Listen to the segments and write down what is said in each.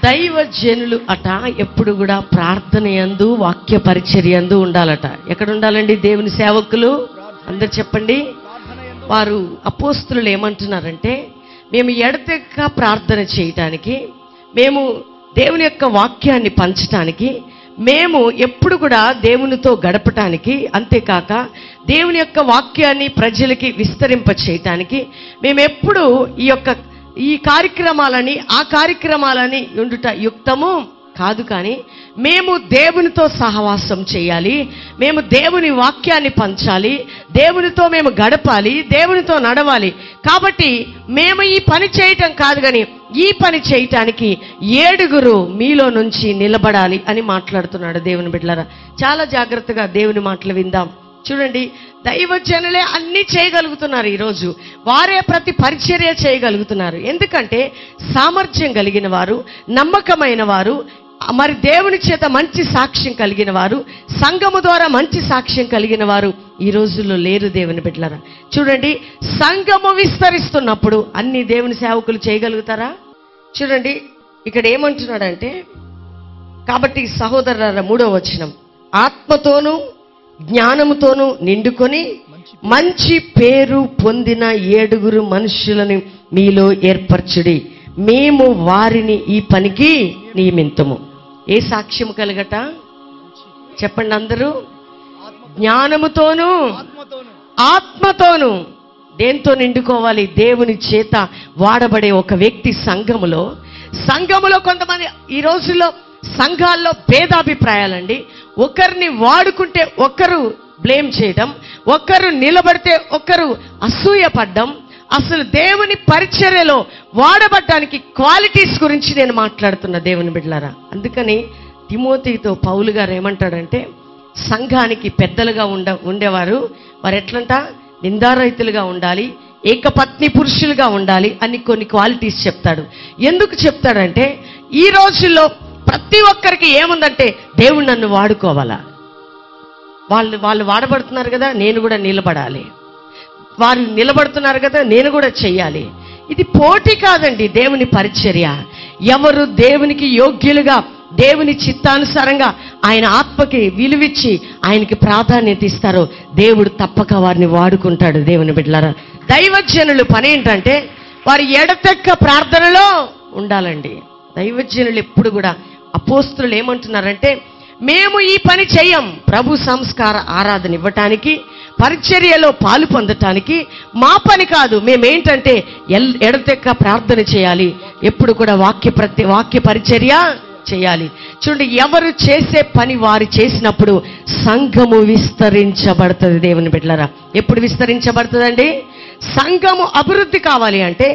దైవజనులు అట ఎప్పుడు కూడా ప్రార్థన యందు వాక్య పరిచర్య యందు ఉండాలట. ఎక్కడ ఉండాలండి దేవుని సేవకులు? అందరు చెప్పండి. వారు అపోస్తులు ఏమంటున్నారంటే, మేము ఎడతెక్క ప్రార్థన చేయటానికి, మేము దేవుని యొక్క వాక్యాన్ని పంచటానికి, మేము ఎప్పుడు కూడా దేవునితో గడపటానికి, అంతేకాక దేవుని యొక్క వాక్యాన్ని ప్రజలకి విస్తరింప చేయటానికి మేము ఎప్పుడు ఈ కార్యక్రమాలని ఆ కార్యక్రమాలని ఉండుట యుక్తము కాదు. కానీ మేము దేవునితో సహవాసం చేయాలి, మేము దేవుని వాక్యాన్ని పంచాలి, దేవునితో మేము గడపాలి, దేవునితో నడవాలి. కాబట్టి మేము ఈ పని చేయటం కాదు, కానీ ఈ పని చేయటానికి 7 మీలో నుంచి నిలబడాలి అని మాట్లాడుతున్నాడు దేవుని బిడ్డలారా. చాలా జాగ్రత్తగా దేవుని మాటలు విందాం. చూడండి, దైవజనులే అన్నీ చేయగలుగుతున్నారు. ఈరోజు వారే ప్రతి పరిచర్య చేయగలుగుతున్నారు. ఎందుకంటే సామర్థ్యం కలిగిన వారు, నమ్మకమైన వారు, మరి దేవుని చేత మంచి సాక్ష్యం కలిగిన వారు, సంఘము ద్వారా మంచి సాక్ష్యం కలిగిన వారు ఈ రోజుల్లో లేరు దేవుని బిడ్డలారా. చూడండి, సంఘము విస్తరిస్తున్నప్పుడు అన్ని దేవుని సేవకులు చేయగలుగుతారా? చూడండి, ఇక్కడ ఏమంటున్నాడంటే, కాబట్టి సహోదరులారా, 3వ వచనం, ఆత్మతోనూ జ్ఞానముతోనూ నిండుకొని మంచి పేరు పొందిన 7 మనుషులను మీలో ఏర్పరచుడి, మేము వారిని ఈ పనికి నియమింతుము. ఏ సాక్ష్యం కలగట? చెప్పండి అందరూ. జ్ఞానముతోనూ ఆత్మతోనూ. దేంతో నిండుకోవాలి? దేవుని చేత వాడబడే ఒక వ్యక్తి సంఘములో కొంతమంది ఈ రోజుల్లో సంఘాల్లో భేదాభిప్రాయాలండి. ఒకరిని వాడుకుంటే ఒకరు బ్లేమ్ చేయడం, ఒకరు నిలబడితే ఒకరు అసూయపడ్డం. అసలు దేవుని పరిచర్యలో వాడబడ్డానికి క్వాలిటీస్ గురించి నేను మాట్లాడుతున్నా దేవుని బిడ్డలారా. అందుకని తిమోతితో పౌలు గారు ఏమంటాడంటే, సంఘానికి పెద్దలుగా ఉండేవారు వారు ఎట్లంట నిందారహితులుగా ఉండాలి, ఏకపత్ని పురుషులుగా ఉండాలి అని కొన్ని క్వాలిటీస్ చెప్తాడు. ఎందుకు చెప్తాడంటే, ఈ రోజుల్లో ప్రతి ఒక్కరికి ఏముందంటే, దేవుడు నన్ను వాడుకోవాలా, వాళ్ళు వాడబడుతున్నారు కదా, నేను కూడా నిలబడాలి, వారు నిలబడుతున్నారు కదా, నేను కూడా చెయ్యాలి. ఇది పోటీ కాదండి దేవుని పరిచర్య. ఎవరు దేవునికి యోగ్యులుగా, దేవుని చిత్తానుసారంగా ఆయన ఆత్మకి విలువిచ్చి ఆయనకి ప్రాధాన్యత ఇస్తారో దేవుడు తప్పక వారిని వాడుకుంటాడు. దేవుని బిడ్డలారా, దైవజనులు పని ఏంటంటే వారి ఎడతెక్క ప్రార్థనలో ఉండాలండి. దైవజనులు ఎప్పుడు కూడా, అపోస్తులు ఏమంటున్నారంటే, మేము ఈ పని చెయ్యం, ప్రభు సంస్కార ఆరాధన ఇవ్వటానికి, పరిచర్యలో పాలు పొందటానికి మా పని కాదు. మేమేంటంటే ఎడతెక్క ప్రార్థన చేయాలి, ఎప్పుడు కూడా వాక్య పరిచర్య చేయాలి. చూడండి, ఎవరు చేసే పని వారు చేసినప్పుడు సంఘము విస్తరించబడుతుంది. దేవుని బిడ్డలారా, ఎప్పుడు విస్తరించబడుతుందండి? సంఘము అభివృద్ధి కావాలి అంటే,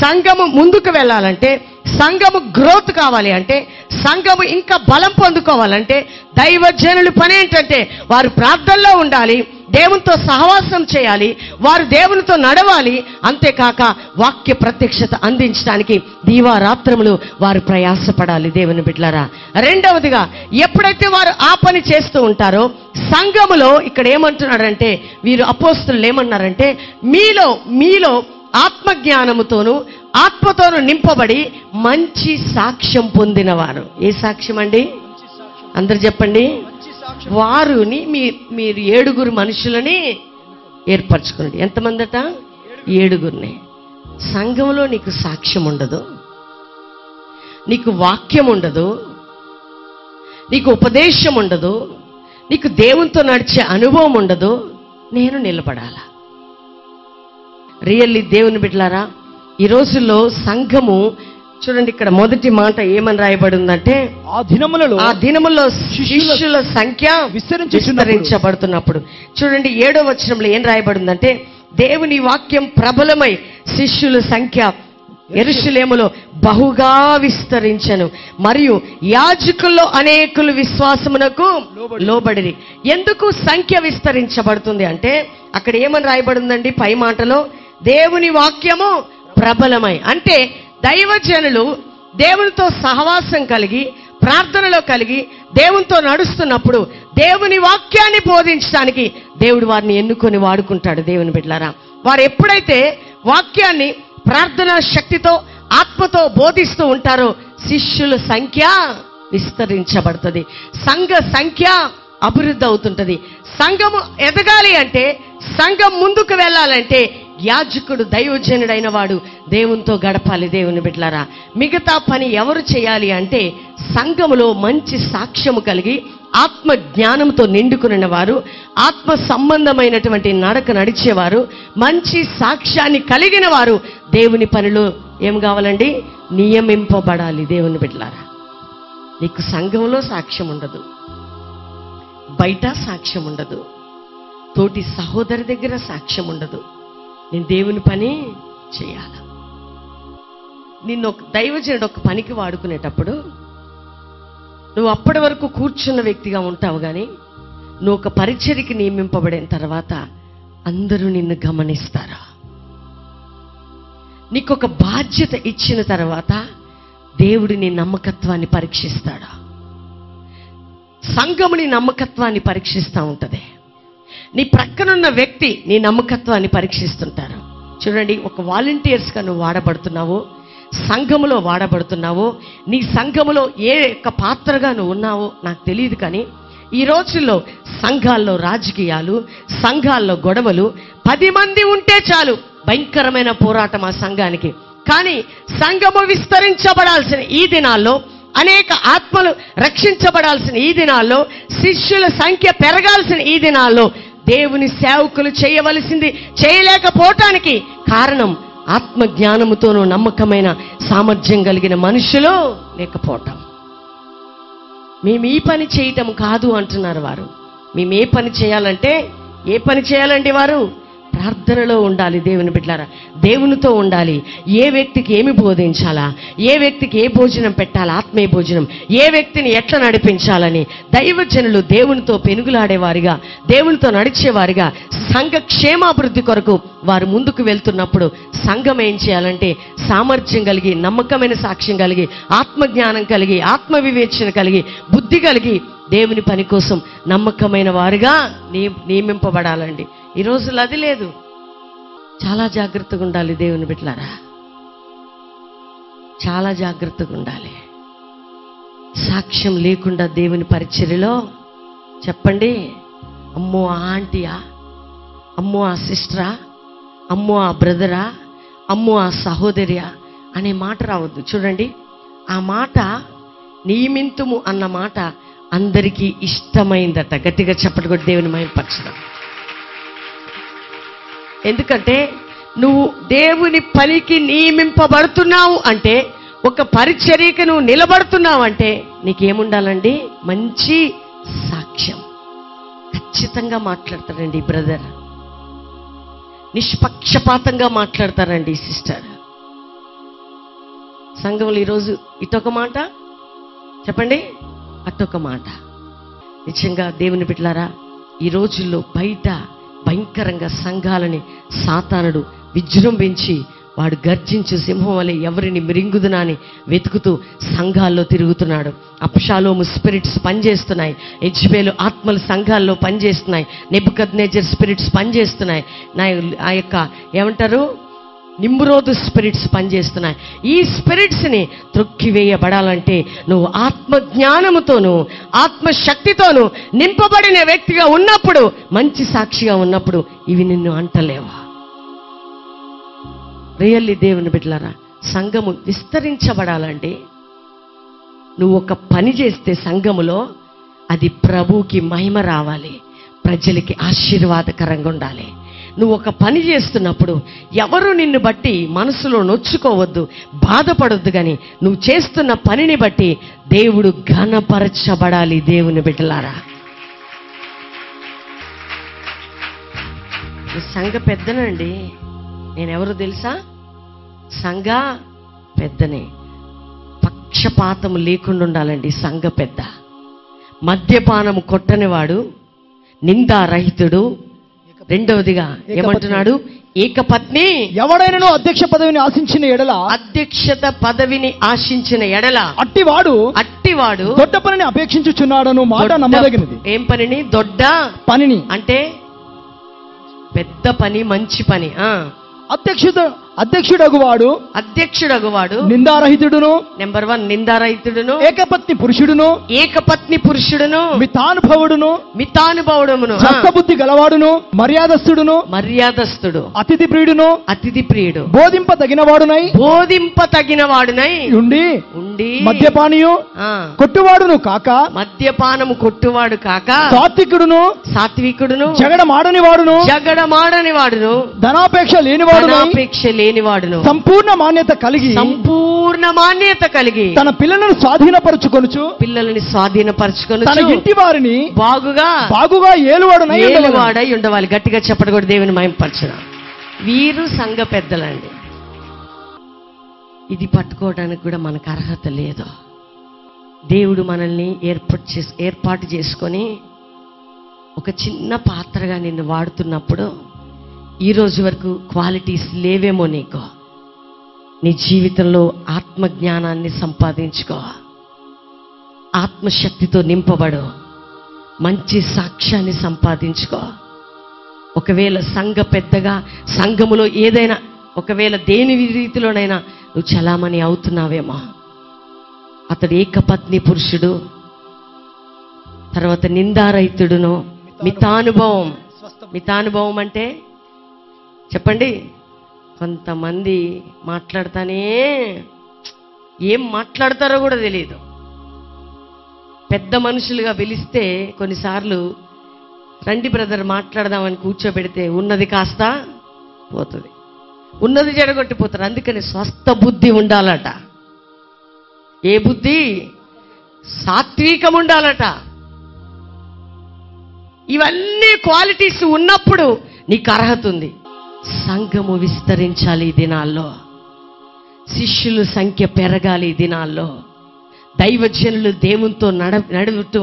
సంఘము ముందుకు వెళ్ళాలంటే, సంఘము గ్రోత్ కావాలి అంటే, సంఘము ఇంకా బలం పొందుకోవాలంటే దైవజనుల పని ఏంటంటే వారు ప్రార్థనలో ఉండాలి, దేవునితో సహవాసం చేయాలి, వారు దేవునితో నడవాలి. అంతేకాక వాక్య ప్రత్యక్షత అందించడానికి దీవారాత్రములు వారు ప్రయాసపడాలి. దేవుని బిడ్డలారా, రెండవదిగా ఎప్పుడైతే వారు ఆ పని చేస్తూ ఉంటారో సంఘములో, ఇక్కడ ఏమంటున్నాడంటే, వీరు అపోస్తులు ఏమన్నారంటే, మీలో ఆత్మజ్ఞానముతోను ఆత్మతోను నింపబడి మంచి సాక్ష్యం పొందినవారు. ఏ సాక్ష్యం అండి? అందరు చెప్పండి. వారుని మీరు 7 మనుషులని ఏర్పరచుకోండి. ఎంతమందట? 7. సంఘంలో నీకు సాక్ష్యం ఉండదు, నీకు వాక్యం ఉండదు, నీకు ఉపదేశం ఉండదు, నీకు దేవునితో నడిచే అనుభవం ఉండదు, నేను నిలబడాలా? రియల్లీ దేవుని బిడ్డలారా, ఈ రోజుల్లో సంఘము చూడండి, ఇక్కడ మొదటి మాట ఏమని రాయబడి ఉందంటే, ఆ దినములలో శిష్యుల సంఖ్య విస్తరించబడుతున్నప్పుడు. చూడండి, 7వ వచనంలో ఏం రాయబడి ఉందంటే, దేవుని వాక్యం ప్రబలమై శిష్యుల సంఖ్య యెరూషలేములో బహుగా విస్తరించెను, మరియు యాజకుల్లో అనేకులు విశ్వాసమునకు లోబడిరి. ఎందుకు సంఖ్య విస్తరించబడుతుంది అంటే, అక్కడ ఏమని రాయబడి ఉందండి పై మాటలో, దేవుని వాక్యము ప్రబలమై. అంటే దైవజనులు దేవునితో సహవాసం కలిగి, ప్రార్థనలో కలిగి, దేవునితో నడుస్తున్నప్పుడు దేవుని వాక్యాన్ని బోధించడానికి దేవుడు వారిని ఎన్నుకొని వాడుకుంటాడు. దేవుని బిడ్డలారా, వారు ఎప్పుడైతే వాక్యాన్ని ప్రార్థనా శక్తితో ఆత్మతో బోధిస్తూ ఉంటారో శిష్యుల సంఖ్య విస్తరించబడుతుంది, సంఘ సంఖ్య అభివృద్ధి అవుతుంటది. సంఘము ఎదగాలి అంటే, సంఘం ముందుకు వెళ్ళాలంటే యాజకుడు దైవజనుడైన వాడు దేవునితో గడపాలి. దేవుని బిడ్డలారా, మిగతా పని ఎవరు చేయాలి అంటే సంఘములో మంచి సాక్ష్యము కలిగి ఆత్మ జ్ఞానంతో నిండుకున్న వారు, ఆత్మ సంబంధమైనటువంటి నడక నడిచేవారు, మంచి సాక్ష్యాన్ని కలిగిన వారు దేవుని పనిలో ఏం కావాలండి? నియమింపబడాలి. దేవుని బిడ్డలారా, నీకు సంఘంలో సాక్ష్యం ఉండదు, బయట సాక్ష్యం ఉండదు, తోటి సహోదరి దగ్గర సాక్ష్యం ఉండదు, నేను దేవుని పని చేయాల. నిన్ను ఒక దైవజనుడు ఒక పనికి వాడుకునేటప్పుడు నువ్వు అప్పటి వరకు కూర్చున్న వ్యక్తిగా ఉంటావు, కానీ నువ్వు ఒక పరిచర్యకి నియమింపబడిన తర్వాత అందరూ నిన్ను గమనిస్తారా? నీకు ఒక బాధ్యత ఇచ్చిన తర్వాత దేవుడు నీ నమ్మకత్వాన్ని పరీక్షిస్తాడా? సంఘము నీ నమ్మకత్వాన్ని పరీక్షిస్తూ ఉంటుంది. నీ ప్రక్కనున్న వ్యక్తి నీ నమ్మకత్వాన్ని పరీక్షిస్తుంటారు. చూడండి, ఒక వాలంటీర్స్గా నువ్వు వాడబడుతున్నావో, సంఘములో వాడబడుతున్నావో, నీ సంఘములో ఏ యొక్క పాత్రగా నువ్వు ఉన్నావో నాకు తెలియదు, కానీ ఈ రోజుల్లో సంఘాల్లో రాజకీయాలు, సంఘాల్లో గొడవలు, 10 మంది ఉంటే చాలు భయంకరమైన పోరాటం ఆ సంఘానికి. కానీ సంఘము విస్తరించబడాల్సిన ఈ దినాల్లో, అనేక ఆత్మలు రక్షించబడాల్సిన ఈ దినాల్లో, శిష్యుల సంఖ్య పెరగాల్సిన ఈ దినాల్లో దేవుని సేవకులు చేయవలసింది చేయలేకపోవటానికి కారణం ఆత్మ జ్ఞానముతోనూ నమ్మకమైన సామర్థ్యం కలిగిన మనుషులు లేకపోవటం. మేము ఈ పని చేయటం కాదు అంటున్నారు వారు. మేము ఏ పని చేయాలంటే, ఏ పని చేయాలండి? వారు ప్రార్థనలో ఉండాలి. దేవుని బిడ్డలారా, దేవునితో ఉండాలి. ఏ వ్యక్తికి ఏమి బోధించాలా, ఏ వ్యక్తికి ఏ భోజనం పెట్టాలా, ఆత్మీయ భోజనం, ఏ వ్యక్తిని ఎట్లా నడిపించాలని దైవజనులు దేవునితో పెనుగులాడేవారిగా, దేవునితో నడిచేవారిగా, సంఘ క్షేమాభివృద్ధి కొరకు వారు ముందుకు వెళ్తున్నప్పుడు సంఘం ఏం చేయాలంటే సామర్థ్యం కలిగి, నమ్మకమైన సాక్ష్యం కలిగి, ఆత్మజ్ఞానం కలిగి, ఆత్మ వివేచన కలిగి, బుద్ధి కలిగి దేవుని పని కోసం నమ్మకమైన వారుగా నియమింపబడాలండి. ఈ రోజుల్లో అది లేదు. చాలా జాగ్రత్తగా ఉండాలి దేవుని బిడ్డలారా, చాలా జాగ్రత్తగా ఉండాలి. సాక్ష్యం లేకుండా దేవుని పరిచర్యలో చెప్పండి, అమ్మో ఆ ఆంటీయా, అమ్మో ఆ సిస్టరా, అమ్మో ఆ బ్రదరా, అమ్మో ఆ సహోదరియా అనే మాట రావద్దు. చూడండి, ఆ మాట నియమింతుము అన్న మాట అందరికీ ఇష్టమైందట. గట్టిగా చెప్పండి, కూడా దేవుని మహిమపరచుదాం. ఎందుకంటే నువ్వు దేవుని పనికి నియమింపబడుతున్నావు అంటే, ఒక పరిచర్యకి నువ్వు నిలబడుతున్నావు అంటే నీకేముండాలండి? మంచి సాక్ష్యం. ఖచ్చితంగా మాట్లాడతారండి బ్రదర్, నిష్పక్షపాతంగా మాట్లాడతారండి సిస్టర్. సంఘంలో ఈరోజు ఇటొక మాట చెప్పండి, అటొక మాట. నిజంగా దేవుని బిడ్డలారా, ఈ రోజుల్లో బయట భయంకరంగా సంఘాలని సాతానుడు విజృంభించి వాడు గర్జించు సింహం వలె ఎవరిని మిరింగుదునా అని వెతుకుతూ సంఘాల్లో తిరుగుతున్నాడు. అబ్షాలోము స్పిరిట్స్ పనిచేస్తున్నాయి, యెజబెలు ఆత్మలు సంఘాల్లో పనిచేస్తున్నాయి, నెబుకద్నెజర్ స్పిరిట్స్ పనిచేస్తున్నాయి, ఆ యొక్క ఏమంటారు నిమ్రోదు స్పిరిట్స్ పనిచేస్తున్నాయి. ఈ స్పిరిట్స్ని త్రొక్కివేయబడాలంటే నువ్వు ఆత్మ జ్ఞానముతోనూ ఆత్మశక్తితోనూ నింపబడిన వ్యక్తిగా ఉన్నప్పుడు, మంచి సాక్షిగా ఉన్నప్పుడు ఇవి నిన్ను అంటలేవా? రియల్లీ దేవుని బిడ్డలారా, సంఘము విస్తరించబడాలంటే నువ్వు ఒక పని చేస్తే సంఘములో అది ప్రభువుకి మహిమ రావాలి, ప్రజలకి ఆశీర్వాదకరంగా ఉండాలి. నువ్వు ఒక పని చేస్తున్నప్పుడు ఎవరు నిన్ను బట్టి మనసులో నొచ్చుకోవద్దు, బాధపడొద్దు, కానీ నువ్వు చేస్తున్న పనిని బట్టి దేవుడు ఘనపరచబడాలి. దేవుని బిడ్డలారా, సంఘ పెద్దనండి, నేనెవరు తెలుసా? సంఘ పెద్దనే. పక్షపాతం లేకుండా ఉండాలండి సంఘ పెద్ద. మద్యపానము కొట్టనివాడు, నిందారహితుడు. రెండవదిగా ఏమంటున్నాడు? ఏకపత్ని. ఎవడైనా అధ్యక్ష పదవిని ఆశించిన ఎడల, అధ్యక్షత పదవిని ఆశించిన ఎడల అట్టివాడు దొడ్డ పనిని అపేక్షించుచున్నాడను మాట నమ్మదగినది. ఏం పనిని? దొడ్డ పనిని అంటే పెద్ద పని, మంచి పని. అధ్యక్షుడగువాడు నిందారహితుడును. నెంబర్ 1 నిందారహితుడును. ఏకపత్ని పురుషుడును. మితానుభవుడును. స్వస్థబుద్ధి గలవాడును. మర్యాదస్తుడు. అతిథి ప్రియుడు. బోధింపతగినవాడునై ఉండి మద్యపానీయు కొట్టువాడును కాక. మద్యపానము కొట్టువాడు కాక. సాత్వికుడును. జగడమాడని వాడును. ధనాపేక్ష లేనివాడును. సంపూర్ణ మాన్యత కలిగి తన పిల్లలను స్వాధీనపరచుకొనుచు తన ఇంటి వారిని బాగుగా ఏలువాడై ఉండవాలి. గట్టిగా చెప్పడు కూడా దేవుని మహిమపరచున. వీరు సంఘ పెద్దలండి. ఇది పట్టుకోవడానికి కూడా మనకు అర్హత లేదు. దేవుడు మనల్ని ఏర్పాటు చేసుకొని ఒక చిన్న పాత్రగా నిన్ను వాడుతున్నప్పుడు ఈ రోజు వరకు క్వాలిటీస్ లేవేమో నీకు. నీ జీవితంలో ఆత్మజ్ఞానాన్ని సంపాదించుకో, ఆత్మశక్తితో నింపబడు, మంచి సాక్ష్యాన్ని సంపాదించుకో. ఒకవేళ సంఘ పెద్దగా సంఘములో ఏదైనా ఒకవేళ దేని రీతిలోనైనా నువ్వు చలామణి అవుతున్నావేమో, అతడు ఏకపత్ని పురుషుడు, తర్వాత నిందారహితుడును, మితానుభవం అంటే చెప్పండి. కొంతమంది మాట్లాడతానే ఏం మాట్లాడతారో కూడా తెలియదు. పెద్ద మనుషులుగా పిలిస్తే కొన్నిసార్లు రండి బ్రదర్ మాట్లాడదామని కూర్చోబెడితే ఉన్నది కాస్త పోతుంది, ఉన్నది జడగొట్టిపోతారు. అందుకని స్వస్థ బుద్ధి ఉండాలట. ఏ బుద్ధి? సాత్వికం ఉండాలట. ఇవన్నీ క్వాలిటీస్ ఉన్నప్పుడు నీకు అర్హత ఉంది. సంఘము విస్తరించాలి ఈ దినాల్లో, శిష్యుల సంఖ్య పెరగాలి ఈ దినాల్లో, దైవజనులు దేవునితో నడువుతూ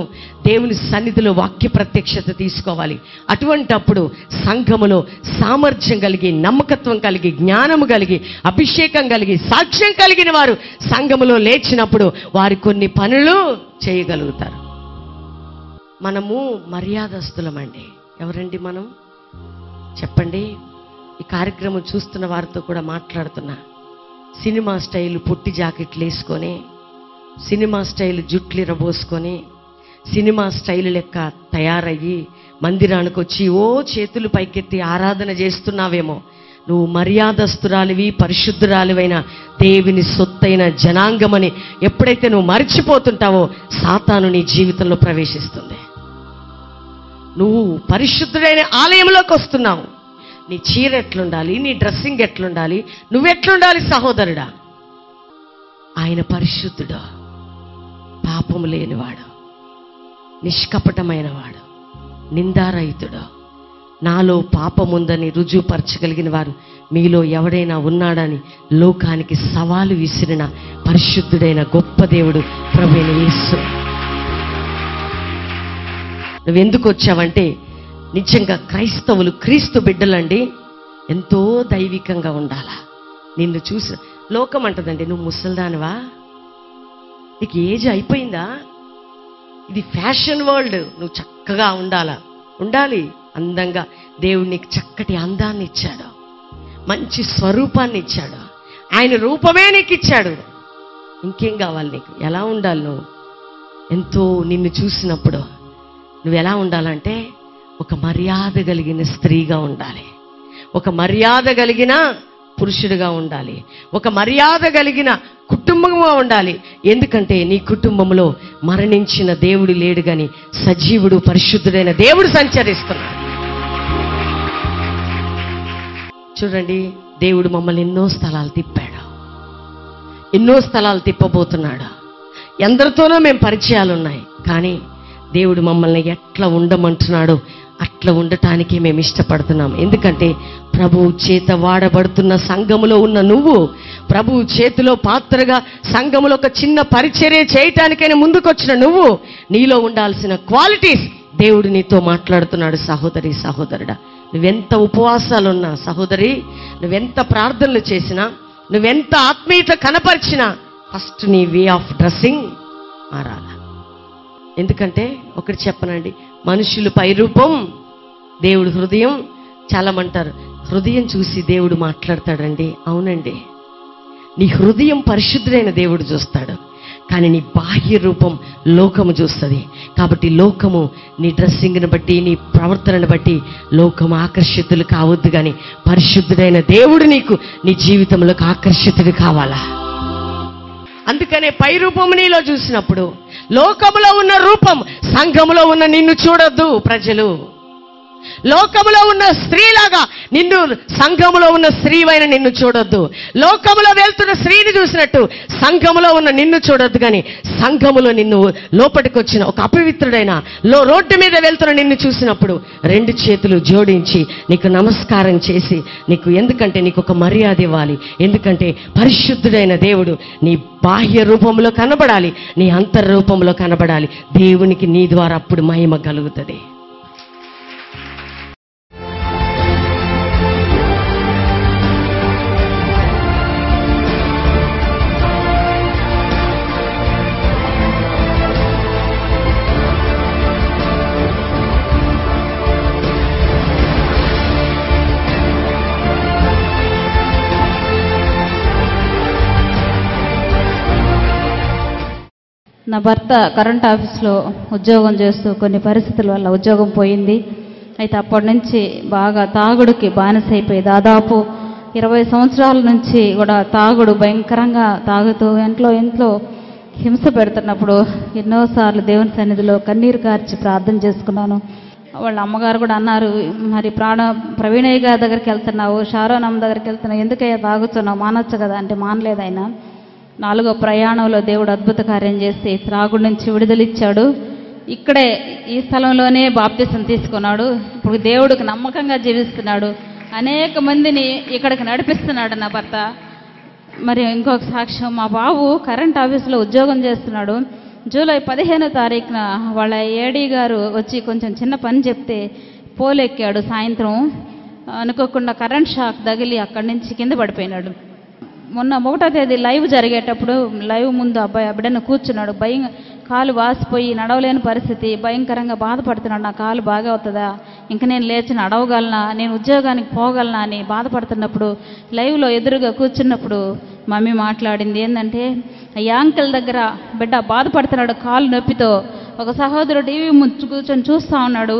దేవుని సన్నిధిలో వాక్య ప్రత్యక్షత తీసుకోవాలి. అటువంటప్పుడు సంఘములో సామర్థ్యం కలిగి, నమ్మకత్వం కలిగి, జ్ఞానము కలిగి, అభిషేకం కలిగి, సాక్ష్యం కలిగిన వారు సంఘములో లేచినప్పుడు వారు కొన్ని పనులు చేయగలుగుతారు. మనము మర్యాదస్తులమండి. ఎవరండి మనం? చెప్పండి. ఈ కార్యక్రమం చూస్తున్న వారితో కూడా మాట్లాడుతున్నా. సినిమా స్టైల్ పొట్టి జాకెట్లు వేసుకొని, సినిమా స్టైల్ జుట్లు ఇరబోసుకొని, సినిమా స్టైల్ లెక్క తయారయ్యి మందిరానికి వచ్చి చేతులు పైకెత్తి ఆరాధన చేస్తున్నావేమో. నువ్వు మర్యాదస్తురాలివి, పరిశుద్ధురాలివైన దేవుని సొత్తైన జనాంగమని ఎప్పుడైతే నువ్వు మర్చిపోతుంటావో సాతాను నీ జీవితంలో ప్రవేశిస్తుంది. నువ్వు పరిశుద్ధుడైన ఆలయంలోకి వస్తున్నావు. నీ చీర ఎట్లుండాలి, నీ డ్రెస్సింగ్ ఎట్లుండాలి, నువ్వెట్లుండాలి సహోదరుడా? ఆయన పరిశుద్ధుడు, పాపము లేనివాడు, నిష్కపటమైన వాడు, నిందారహితుడు. నాలో పాపముందని రుజువుపరచగలిగిన వారు మీలో ఎవడైనా ఉన్నాడని లోకానికి సవాలు విసిరిన పరిశుద్ధుడైన గొప్ప దేవుడు ప్రభువైన యేసు. నువ్వెందుకు వచ్చావంటే, నిజంగా క్రైస్తవులు, క్రీస్తు బిడ్డలండి ఎంతో దైవికంగా ఉండాలా. నిన్ను చూసి లోకం అంటదండి, నువ్వు ముసల్దానివా, నీకు ఏజ్ అయిపోయిందా, ఇది ఫ్యాషన్ వరల్డ్, నువ్వు చక్కగా ఉండాలి అందంగా. దేవుడు నీకు చక్కటి అందాన్ని ఇచ్చాడు, మంచి స్వరూపాన్ని ఇచ్చాడు, ఆయన రూపమే నీకు ఇచ్చాడు. ఇంకేం కావాలి నీకు? ఎలా ఉండాలి నువ్వు? ఎంతో నిన్ను చూసినప్పుడు నువ్వు ఎలా ఉండాలంటే ఒక మర్యాద కలిగిన స్త్రీగా ఉండాలి, ఒక మర్యాద కలిగిన పురుషుడిగా ఉండాలి, ఒక మర్యాద కలిగిన కుటుంబంగా ఉండాలి. ఎందుకంటే నీ కుటుంబంలో మరణించిన దేవుడు లేడు గాని సజీవుడు పరిశుద్ధుడైన దేవుడు సంచరిస్తున్నాడు. చూడండి, దేవుడు మమ్మల్ని ఎన్నో స్థలాలు తిప్పాడు, ఎన్నో స్థలాలు తిప్పబోతున్నాడు. ఎందరితోనో మేము పరిచయాలు ఉన్నాయి, కానీ దేవుడు మమ్మల్ని ఎట్లా ఉండమంటున్నాడో అట్లా ఉండటానికి మేము ఇష్టపడుతున్నాం. ఎందుకంటే ప్రభువు చేత వాడబడుతున్న సంఘములో ఉన్న నువ్వు, ప్రభువు చేతిలో పాత్రగా సంఘములో ఒక చిన్న పరిచర్య చేయటానికైనా ముందుకొచ్చిన నువ్వు, నీలో ఉండాల్సిన క్వాలిటీస్ దేవుడు నీతో మాట్లాడుతున్నాడు. సహోదరి, సహోదరుడా, నువ్వెంత ఉపవాసాలున్నా, సహోదరి నువ్వెంత ప్రార్థనలు చేసినా, నువ్వెంత ఆత్మీయత కనపరిచినా, ఫస్ట్ నీ వే ఆఫ్ డ్రెస్సింగ్ మారాల. ఎందుకంటే ఒకటి చెప్పనండి, మనుషులు పై రూపం, దేవుడు హృదయం. చాలామంటారు హృదయం చూసి దేవుడు మాట్లాడతాడండి. అవునండి, నీ హృదయం పరిశుద్ధుడైన దేవుడు చూస్తాడు, కానీ నీ బాహ్య రూపం లోకము చూస్తుంది. కాబట్టి లోకము నీ డ్రెస్సింగ్ని బట్టి, నీ ప్రవర్తనను బట్టి లోకము ఆకర్షితులు కావద్దు, కానీ పరిశుద్ధుడైన దేవుడు నీ జీవితంలోకి ఆకర్షితుడు కావాలా. అందుకనే పై రూపము నీలో చూసినప్పుడు లోకములో ఉన్న రూపం సంఘములో ఉన్న నిన్ను చూడొద్దు. ప్రజలు లోకములో ఉన్న స్త్రీలాగా నిన్ను, సంఘములో ఉన్న స్త్రీవైన నిన్ను చూడొద్దు. లోకములో వెళ్తున్న స్త్రీని చూసినట్టు సంఘములో ఉన్న నిన్ను చూడొద్దు, కానీ సంఘములో నిన్ను లోపలికి వచ్చిన ఒక అపవిత్రుడైన రోడ్డు మీద వెళ్తున్న నిన్ను చూసినప్పుడు 2 చేతులు జోడించి నీకు నమస్కారం చేసి, ఎందుకంటే నీకు ఒక మర్యాద ఇవ్వాలి. ఎందుకంటే పరిశుద్ధుడైన దేవుడు నీ బాహ్య రూపంలో కనబడాలి, నీ అంతర్ రూపంలో కనబడాలి. దేవునికి నీ ద్వారా అప్పుడు మహిమ కలుగుతుంది. నా భర్త కరెంట్ ఆఫీస్లో ఉద్యోగం చేస్తూ కొన్ని పరిస్థితుల వల్ల ఉద్యోగం పోయింది. అయితే అప్పటి నుంచి బాగా తాగుడుకి బానిసైపోయి దాదాపు 20 సంవత్సరాల నుంచి కూడా తాగుడు భయంకరంగా తాగుతూ ఇంట్లో హింస పెడుతున్నప్పుడు ఎన్నోసార్లు దేవుని సన్నిధిలో కన్నీరు కార్చి ప్రార్థన చేసుకున్నాను. వాళ్ళ అమ్మగారు కూడా అన్నారు, మరి ప్రవీణయ్య గారి దగ్గరికి వెళ్తున్నావు, షారోనమ్మ దగ్గరికి వెళ్తున్నావు, ఎందుకయ్యా తాగుతున్నావు, మానొచ్చు కదా అంటే మానలేదు ఆయన. 4వ ప్రయాణంలో దేవుడు అద్భుత కార్యం చేసి త్రాగుడు నుంచి విడుదలిచ్చాడు. ఇక్కడే ఈ స్థలంలోనే బాప్తిసం తీసుకున్నాడు. ఇప్పుడు దేవుడికి నమ్మకంగా జీవిస్తున్నాడు. అనేక మందిని ఇక్కడికి నడిపిస్తున్నాడు నా భర్త. మరి ఇంకొక సాక్ష్యం, మా బాబు కరెంట్ ఆఫీసులో ఉద్యోగం చేస్తున్నాడు. జూలై 15వ తారీఖున వాళ్ళ ఏడీ గారు వచ్చి కొంచెం చిన్న పని చెప్తే పోలెక్కాడు. సాయంత్రం అనుకోకుండా కరెంట్ షాక్ తగిలి అక్కడి నుంచి కింద పడిపోయినాడు. మొన్న 1వ తేదీ లైవ్ జరిగేటప్పుడు లైవ్ ముందు ఆ బిడ్డను కూర్చున్నాడు. కాలు వాసిపోయి నడవలేని పరిస్థితి, భయంకరంగా బాధపడుతున్నాడు. నా కాలు బాగా అవుతుందా, ఇంక నేను లేచి నడవగలనా, నేను ఉద్యోగానికి పోగలనా అని బాధపడుతున్నప్పుడు లైవ్లో ఎదురుగా కూర్చున్నప్పుడు మమ్మీ మాట్లాడింది ఏంటంటే, యాంకిల్ దగ్గర బిడ్డ బాధపడుతున్నాడు కాలు నొప్పితో. ఒక సహోదరుడు టీవీ ముందు కూర్చొని చూస్తూ ఉన్నాడు.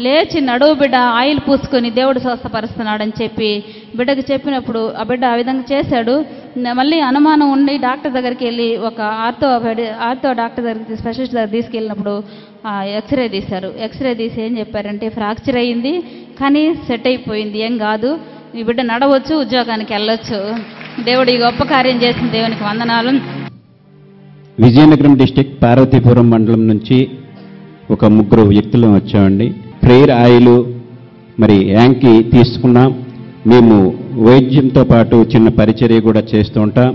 లేచి నడువు బిడ్డ, ఆయిల్ పూసుకొని దేవుడు స్వస్థపరుస్తున్నాడని చెప్పి బిడ్డకు చెప్పినప్పుడు ఆ బిడ్డ ఆ విధంగా చేశాడు. మళ్ళీ అనుమానం ఉండి డాక్టర్ దగ్గరికి వెళ్ళి ఒక ఆర్థో డాక్టర్ దగ్గరికి, స్పెషలిస్ట్ దగ్గర తీసుకెళ్ళినప్పుడు ఎక్స్రే తీశారు. ఎక్స్రే తీసి ఏం చెప్పారంటే ఫ్రాక్చర్ అయ్యింది, కానీ సెట్ అయిపోయింది, ఏం కాదు, ఈ బిడ్డ నడవచ్చు, ఉద్యోగానికి వెళ్ళొచ్చు. దేవుడు ఈ గొప్ప కార్యం చేసిన దేవునికి వందనాలు. విజయనగరం డిస్టిక్ పార్వతీపురం మండలం నుంచి ఒక 3 వ్యక్తులు వచ్చామండి. ప్రేయర్ ఆయిల్ మరి యాంకి తీసుకున్నాం. మేము వైద్యంతో పాటు చిన్న పరిచర్య కూడా చేస్తూ ఉంటాం.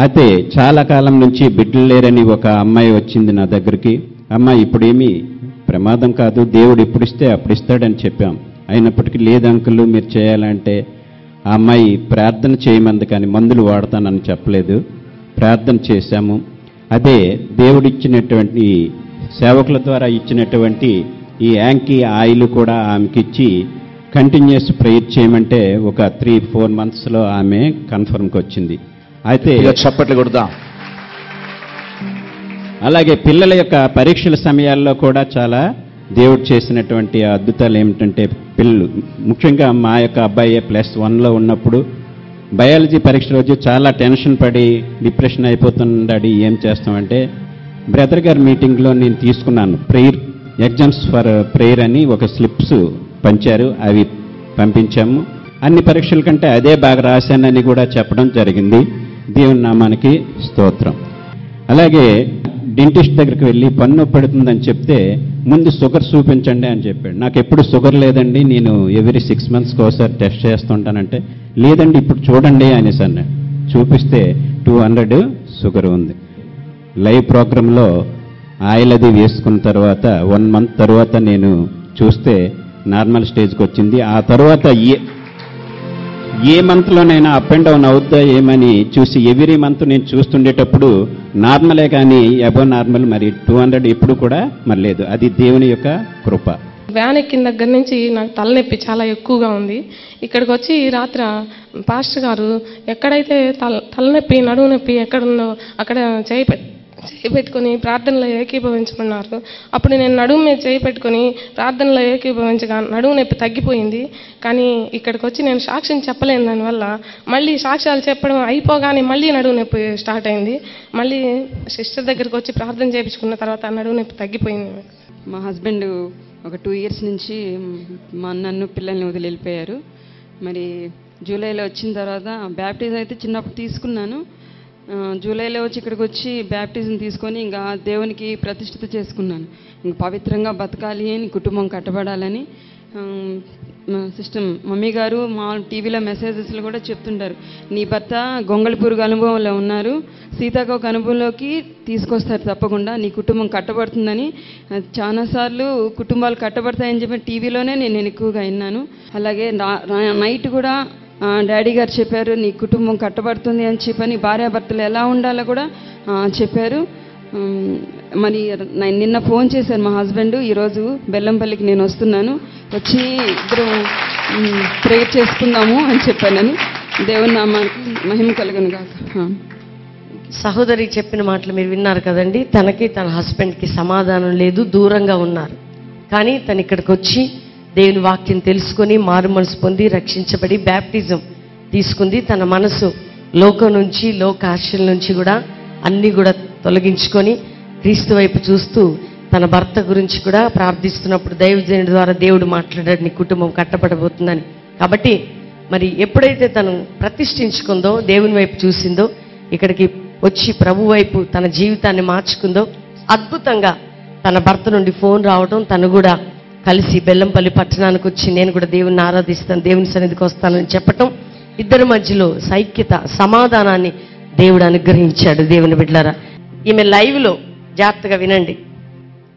అయితే చాలా కాలం నుంచి బిడ్డలు లేరని ఒక అమ్మాయి వచ్చింది నా దగ్గరికి. అమ్మాయి ఇప్పుడేమీ ప్రమాదం కాదు, దేవుడు ఇప్పుడు ఇస్తే అప్పుడు ఇస్తాడని చెప్పాం. అయినప్పటికీ లేదు అంకుల్ మీరు చేయాలంటే ఆ అమ్మాయి ప్రార్థన చేయమంది, కానీ మందులు వాడతానని చెప్పలేదు. ప్రార్థన చేశాము. అదే దేవుడిచ్చినటువంటి సేవకుల ద్వారా ఇచ్చినటువంటి ఈ యాంకీ ఆయిల్ కూడా ఆమెకి ఇచ్చి కంటిన్యూస్ ప్రేయర్ చేయమంటే ఒక 3-4 మంత్స్లో ఆమె కన్ఫర్మ్కి వచ్చింది. అయితే చప్పట్లు కొడదాం. అలాగే పిల్లల యొక్క పరీక్షల సమయాల్లో కూడా చాలా దేవుడు చేసినటువంటి అద్భుతాలు ఏమిటంటే, పిల్లలు ముఖ్యంగా మా యొక్క అబ్బాయి +1లో ఉన్నప్పుడు బయాలజీ పరీక్ష రోజు చాలా టెన్షన్ పడి డిప్రెషన్ అయిపోతున్నాడు. ఏం చేస్తామంటే బ్రదర్ గారి మీటింగ్లో నేను తీసుకున్నాను. ప్రేయర్ ఎగ్జామ్స్ ఫర్ ప్రేయర్ అని ఒక స్లిప్స్ పంచారు, అవి పంపించాము. అన్ని పరీక్షల కంటే అదే బాగా రాశానని కూడా చెప్పడం జరిగింది. దేవుని నామానికి స్తోత్రం. అలాగే డెంటిస్ట్ దగ్గరికి వెళ్ళి పన్ను పడుతుందని చెప్తే ముందు షుగర్ చూపించండి అని చెప్పాడు. నాకు ఎప్పుడు షుగర్ లేదండి, నేను ఎవ్రీ 6 మంత్స్కి ఒకసారి టెస్ట్ చేస్తుంటానంటే లేదండి ఇప్పుడు చూడండి అనేసి అన్నాడు. చూపిస్తే 200 షుగర్ ఉంది. లైవ్ ప్రోగ్రాంలో ఆయిల్ అది వేసుకున్న తర్వాత 1 మంత్ తర్వాత నేను చూస్తే నార్మల్ స్టేజ్కి వచ్చింది. ఆ తర్వాత ఏ మంత్లోనైనా అప్ అండ్ డౌన్ అవుద్దా ఏమని చూసి ఎవ్రీ మంత్ నేను చూస్తుండేటప్పుడు నార్మలే కానీ అబవ్ నార్మల్, మరి 200 ఎప్పుడు కూడా మరి లేదు. అది దేవుని యొక్క కృప. వ్యాన్ ఎక్కిన దగ్గర నుంచి నాకు తలనొప్పి చాలా ఎక్కువగా ఉంది. ఇక్కడికి వచ్చి రాత్రి పాస్టర్ గారు ఎక్కడైతే తలనొప్పి నడుము నొప్పి ఎక్కడుందో అక్కడ చేయి పెట్టుకొని ప్రార్థనలో ఏకీభవించమన్నారు. అప్పుడు నేను నడుము మీద చేయి పెట్టుకొని ప్రార్థనలో ఏకీభవించగా నడుము నొప్పి తగ్గిపోయింది. కానీ ఇక్కడికి వచ్చి నేను సాక్ష్యం చెప్పలేను. దానివల్ల మళ్ళీ సాక్ష్యాలు చెప్పడం అయిపోగానే మళ్ళీ నడుము నొప్పి స్టార్ట్ అయింది. మళ్ళీ సిస్టర్ దగ్గరికి వచ్చి ప్రార్థన చేయించుకున్న తర్వాత నడుము నొప్పి తగ్గిపోయింది. మా హస్బెండ్ ఒక 2 years నుంచి నన్ను పిల్లల్ని వదిలి వెళ్ళిపోయారు. మరి జూలైలో వచ్చిన తర్వాత బ్యాప్టిజం అయితే చిన్నప్పుడు తీసుకున్నాను. జూలైలో వచ్చి ఇక్కడికి వచ్చి బ్యాప్టిజం తీసుకొని ఇంకా దేవునికి ప్రతిష్ఠిత చేసుకున్నాను. ఇంకా పవిత్రంగా బతకాలి అని, కుటుంబం కట్టబడాలని. సిస్టర్ మమ్మీ గారు మా టీవీలో మెసేజెస్లో కూడా చెప్తుంటారు, నీ భర్త గొంగళిపురుగు అనుభవంలో ఉన్నారు, సీతాకోక అనుభవంలోకి తీసుకొస్తారు తప్పకుండా, నీ కుటుంబం కట్టబడుతుందని. చాలాసార్లు కుటుంబాలు కట్టబడతాయని చెప్పి టీవీలోనే నేను ఎక్కువగా విన్నాను. అలాగే నైట్ కూడా డాడీ గారు చెప్పారు, నీ కుటుంబం కట్టబడుతుంది అని చెప్పని, భార్యాభర్తలు ఎలా ఉండాలో కూడా చెప్పారు. మరి నిన్న ఫోన్ చేశాను మా హస్బెండ్, ఈరోజు బెల్లంపల్లికి నేను వస్తున్నాను, వచ్చి ఇద్దరు ప్రేయర్ చేసుకుందాము అని చెప్పానని. దేవుని నామానికి మహిమ కలుగును గాక. సహోదరి చెప్పిన మాటలు మీరు విన్నారు కదండి. తనకి తన హస్బెండ్కి సమాధానం లేదు, దూరంగా ఉన్నారు. కానీ తను ఇక్కడికి వచ్చి దేవుని వాక్యం తెలుసుకొని మారు మనసు పొంది రక్షించబడి బ్యాప్టిజం తీసుకుంది. తన మనసు లోకం నుంచి, లోక ఆశల నుంచి కూడా అన్నీ కూడా తొలగించుకొని క్రీస్తు వైపు చూస్తూ తన భర్త గురించి కూడా ప్రార్థిస్తున్నప్పుడు దైవజనుడి ద్వారా దేవుడు మాట్లాడాడు, నీ కుటుంబం కట్టబడబోతుందని. కాబట్టి మరి ఎప్పుడైతే తను ప్రతిష్ఠించుకుందో, దేవుని వైపు చూసిందో, ఇక్కడికి వచ్చి ప్రభు వైపు తన జీవితాన్ని మార్చుకుందో, అద్భుతంగా తన భర్త నుండి ఫోన్ రావడం, తను కూడా కలిసి బెల్లంపల్లి పట్టణానికి వచ్చి నేను కూడా దేవుని ఆరాధిస్తాను, దేవుని సన్నిధికి వస్తానని చెప్పటం, ఇద్దరి మధ్యలో సైక్యత, సమాధానాన్ని దేవుడు అనుగ్రహించాడు. దేవుని బిడ్డలారా, ఈమె లైవ్లో జాగ్రత్తగా వినండి.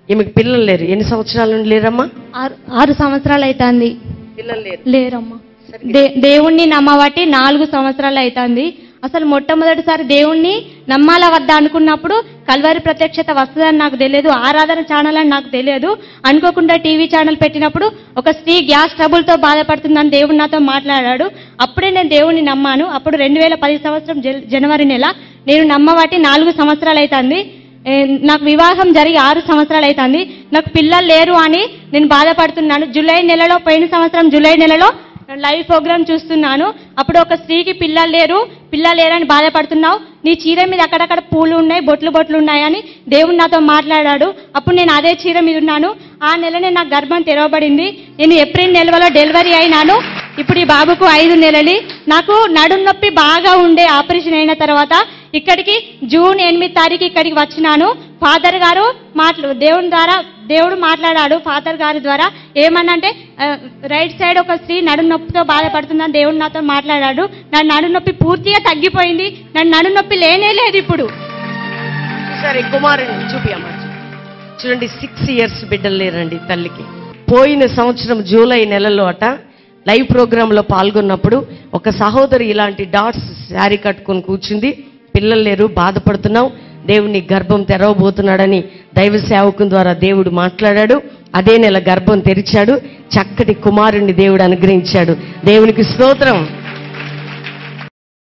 ఈమెకు పిల్లలు లేరు. ఎన్ని సంవత్సరాల నుండి లేరమ్మా? 6 సంవత్సరాలు అవుతుంది. పిల్లలు లేరు. లేరమ్మా. దేవుణ్ణి నమ్మబట్టి 4 సంవత్సరాలు అవుతుంది. అసలు మొట్టమొదటిసారి దేవుణ్ణి నమ్మాల వద్ద అనుకున్నప్పుడు కల్వరి ప్రత్యక్షత వస్తుందని నాకు తెలియదు, ఆరాధన ఛానల్ అని నాకు తెలియదు. అనుకోకుండా టీవీ ఛానల్ పెట్టినప్పుడు ఒక స్త్రీ గ్యాస్ ట్రబుల్తో బాధపడుతుందని దేవుడు నాతో మాట్లాడాడు. అప్పుడే నేను దేవుణ్ణి నమ్మాను. అప్పుడు 2010 సంవత్సరం జనవరి నెల నేను నమ్మబట్టి 4 సంవత్సరాలు అవుతుంది. నాకు వివాహం జరిగి 6 సంవత్సరాలు అవుతుంది. నాకు పిల్లలు లేరు అని నేను బాధపడుతున్నాను. జూలై నెలలో, పోయిన సంవత్సరం జూలై నెలలో లైవ్ ప్రోగ్రామ్ చూస్తున్నాను. అప్పుడు ఒక స్త్రీకి పిల్లలు లేరని బాధపడుతున్నావు, నీ చీర మీద అక్కడక్కడ పూలు ఉన్నాయి, బొట్లు ఉన్నాయని దేవుడు నాతో మాట్లాడాడు. అప్పుడు నేను అదే చీర మీద ఉన్నాను. ఆ నెలనే నాకు గర్భం తెరవబడింది. నేను ఏప్రిల్ నెలలో డెలివరీ అయినాను. ఇప్పుడు ఈ బాబుకు 5 నెలలు. నాకు నడుము నొప్పి బాగా ఉండే ఆపరేషన్ అయిన తర్వాత ఇక్కడికి జూన్ 8 తారీఖు ఇక్కడికి వచ్చినాను. ఫాదర్ గారు దేవుడు మాట్లాడాడు ఫాదర్ గారి ద్వారా. ఏమన్నంటే రైట్ సైడ్ ఒక స్త్రీ నడుము నొప్పితో బాధపడుతుందని దేవుడు నాతో మాట్లాడాడు. నా నడుము నొప్పి పూర్తిగా తగ్గిపోయింది. నా నడుము నొప్పి లేనే లేదు ఇప్పుడు. సరే కుమారుని చూపియమ్మా. చూడండి, 6 years బిడ్డలు లేరండి తల్లికి. పోయిన సంవత్సరం జూలై నెలలో అట లైవ్ ప్రోగ్రాంలో పాల్గొన్నప్పుడు ఒక సహోదరి ఇలాంటి డాట్స్ శారీ కట్టుకొని కూర్చుంది. పిల్లలు లేరు, బాధపడుతున్నావు, దేవుని గర్భం తెరవబోతున్నాడని దైవ సేవకుని ద్వారా దేవుడు మాట్లాడాడు. అదే నెల గర్భం తెరిచాడు. చక్కటి కుమారుణ్ణి దేవుడు అనుగ్రహించాడు. దేవునికి స్తోత్రం.